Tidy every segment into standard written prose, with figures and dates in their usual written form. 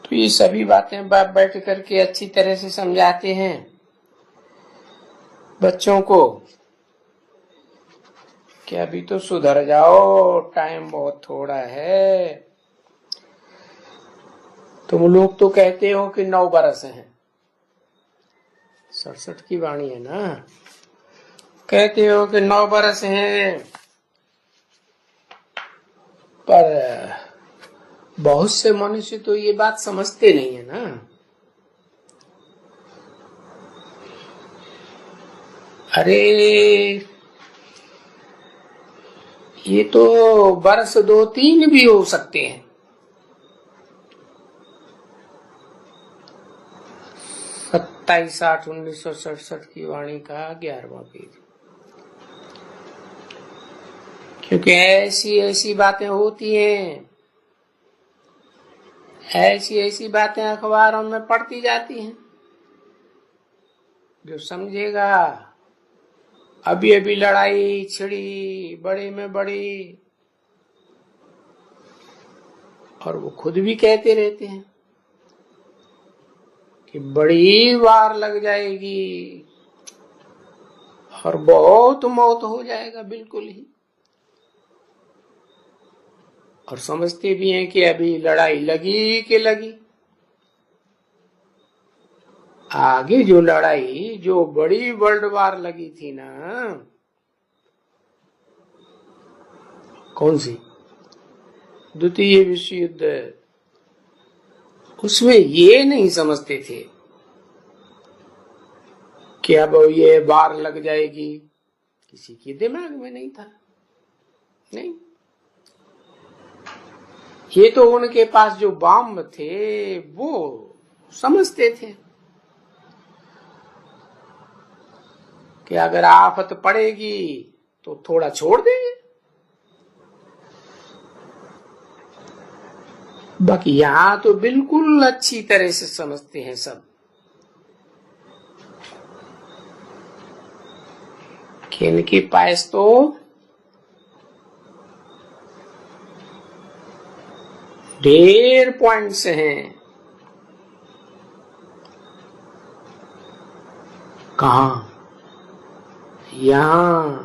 तो ये सभी बातें बाप बैठ करके अच्छी तरह से समझाते हैं बच्चों को कि अभी तो सुधर जाओ, टाइम बहुत थोड़ा है। तुम लोग तो कहते हो कि 9 बरस हैं, 67 की वाणी है ना, कहते हो कि 9 बरस हैं, पर बहुत से मनुष्य तो ये बात समझते नहीं है ना। अरे ये तो बरस 2-3 भी हो सकते हैं। 27/8/1967 की वाणी का 11वां पेज। क्योंकि ऐसी ऐसी बातें होती हैं, ऐसी ऐसी बातें अखबारों में पढ़ती जाती हैं। जो समझेगा, अभी अभी लड़ाई छिड़ी बड़े में बड़ी, और वो खुद भी कहते रहते हैं कि बड़ी वार लग जाएगी और बहुत मौत हो जाएगा, बिल्कुल ही। और समझते भी हैं कि अभी लड़ाई लगी कि लगी। आगे जो लड़ाई, जो बड़ी वर्ल्ड वार लगी थी ना, कौन सी, द्वितीय विश्व युद्ध, उसमें ये नहीं समझते थे कि अब ये वार लग जाएगी। किसी के दिमाग में नहीं था, नहीं। ये तो उनके पास जो बम थे वो समझते थे कि अगर आफत पड़ेगी तो थोड़ा छोड़ देंगे। बाकी यहां तो बिल्कुल अच्छी तरह से समझते हैं सब कि इनके पास तो ढेर पॉइंट्स हैं। कहा? यहां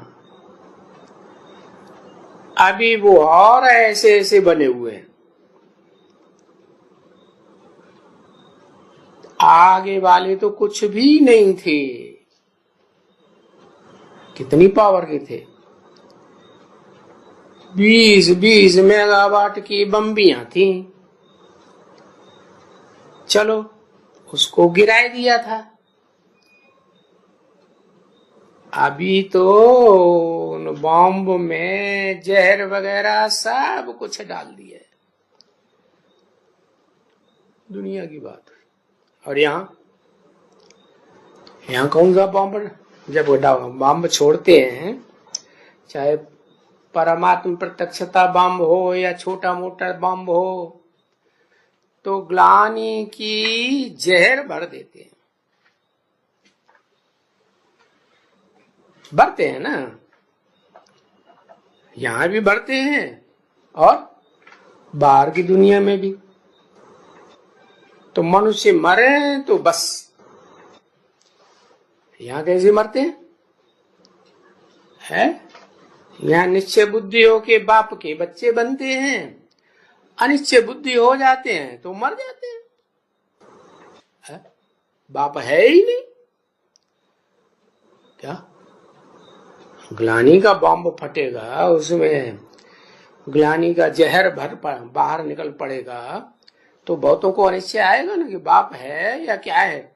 अभी वो और ऐसे ऐसे बने हुए हैं। आगे वाले तो कुछ भी नहीं थे। कितनी पावर के थे? 20 मेगावाट की बम्बियां थी। चलो उसको गिरा दिया था। अभी तो उन बॉम्ब में जहर वगैरह सब कुछ डाल दिया है। दुनिया की बात। और यहाँ कौन सा बॉम्ब, जब बॉम्ब छोड़ते हैं, चाहे परमात्मा प्रत्यक्षता बॉम्ब हो या छोटा मोटा बॉम्ब हो, तो ग्लानि की जहर भर देते हैं। भरते हैं ना, यहां भी भरते हैं और बाहर की दुनिया में भी। तो मनुष्य मरे तो बस। यहां कैसे मरते हैं? यहां निश्चय बुद्धि हो के बाप के बच्चे बनते हैं, अनिश्चय बुद्धि हो जाते हैं तो मर जाते हैं। बाप है ही नहीं। क्या ग्लानि का बॉम्ब फटेगा, उसमें ग्लानि का जहर बाहर निकल पड़ेगा, तो बहुतों को अनिश्चय आएगा ना कि बाप है या क्या है,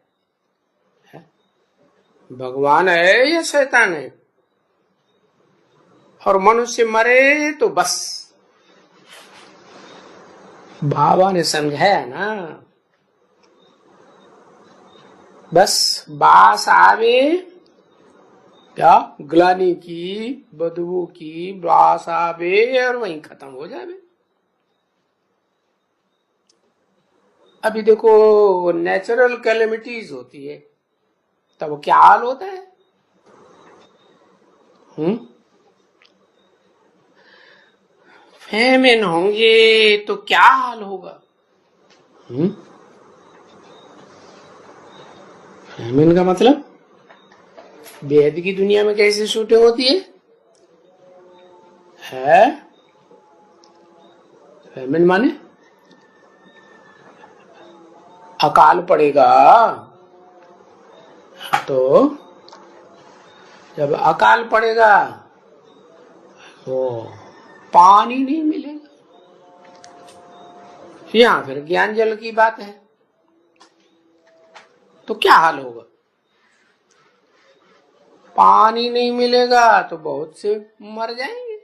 भगवान है या शैतान है। और मनुष्य मरे तो बस। बाबा ने समझाया ना, बस बास आवे, क्या ग्लानि की, बदबू की बास आवे और वहीं खत्म हो जावे। अभी देखो नेचुरल कैलेमिटीज होती है, तब क्या हाल होता है? फेमिन होंगे तो क्या हाल होगा? फेमिन का मतलब वेद की दुनिया में कैसे शूटिंग होती है? फेमिन माने अकाल पड़ेगा, तो जब अकाल पड़ेगा तो पानी नहीं मिलेगा। यहां फिर ज्ञान जल की बात है, तो क्या हाल होगा? पानी नहीं मिलेगा तो बहुत से मर जाएंगे,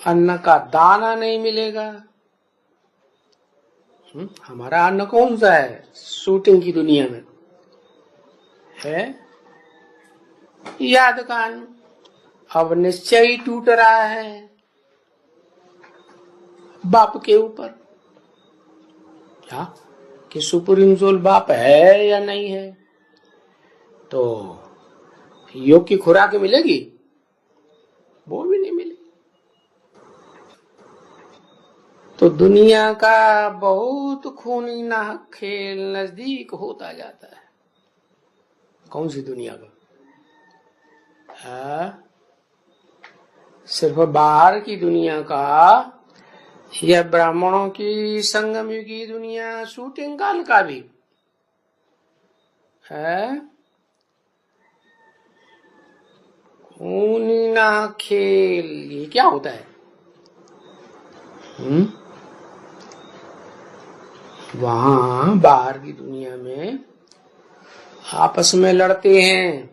अन्न का दाना नहीं मिलेगा। हमारा अन्न कौन सा है शूटिंग की दुनिया में? है याद का अन्न। अब निश्चय ही टूट रहा है बाप के ऊपर, क्या कि सुप्रीम सोल बाप है या नहीं है। तो योग की खुराक मिलेगी, वो भी नहीं मिलेगी। तो दुनिया का बहुत खूनी नाहक खेल नजदीक होता जाता है। कौन सी दुनिया का? सिर्फ बाहर की दुनिया का या ब्राह्मणों की संगम युगी दुनिया, शूटिंग काल का भी है। खूनी नाहक खेल ये क्या होता है? वहां बाहर की दुनिया में आपस में लड़ते हैं,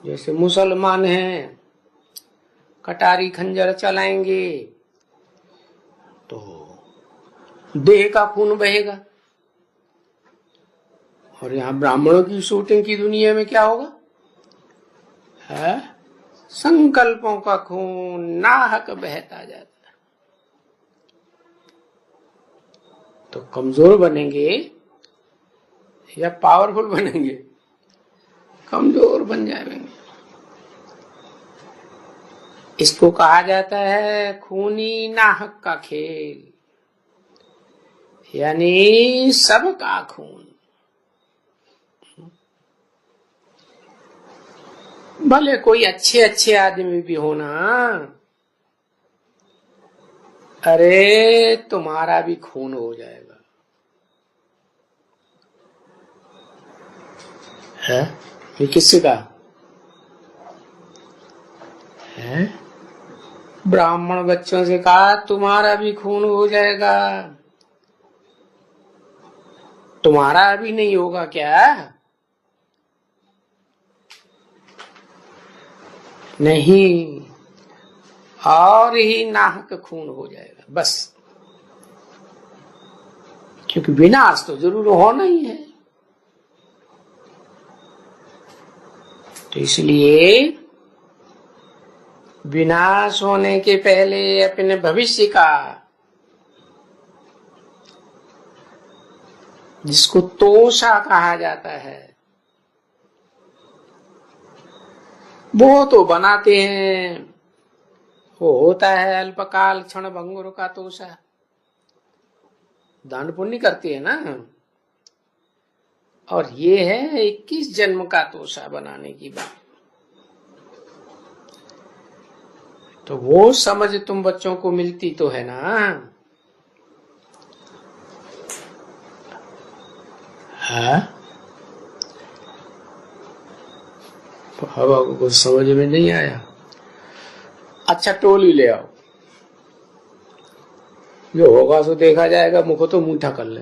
जैसे मुसलमान हैं कटारी खंजर चलाएंगे तो देह का खून बहेगा। और यहाँ ब्राह्मणों की शूटिंग की दुनिया में क्या होगा? है संकल्पों का खून नाहक बहता जाता है। तो कमजोर बनेंगे या पावरफुल बनेंगे? कमजोर बन जाएंगे। इसको कहा जाता है खूनी नाहक का खेल, यानी सबका खून। भले कोई अच्छे अच्छे आदमी भी हो ना, अरे तुम्हारा भी खून हो जाएगा। है ये किससे का है? ब्राह्मण बच्चों से कहा तुम्हारा भी खून हो जाएगा। तुम्हारा अभी नहीं होगा क्या? नहीं, और ही नाहक खून हो जाएगा बस। क्योंकि विनाश तो जरूर होना ही है। तो इसलिए विनाश होने के पहले अपने भविष्य का, जिसको तोषा कहा जाता है, वो तो बनाते हैं। वो होता है अल्पकाल क्षण भंगुर का तोषा। दान पुण्य करते हैं ना, और ये है 21 जन्म का तोषा बनाने की बात। तो वो समझ तुम बच्चों को मिलती तो है ना? है हवा को कुछ समझ में नहीं आया? अच्छा टोली ले आओ, जो होगा सो देखा जाएगा। मुख तो मुंठा कर ले।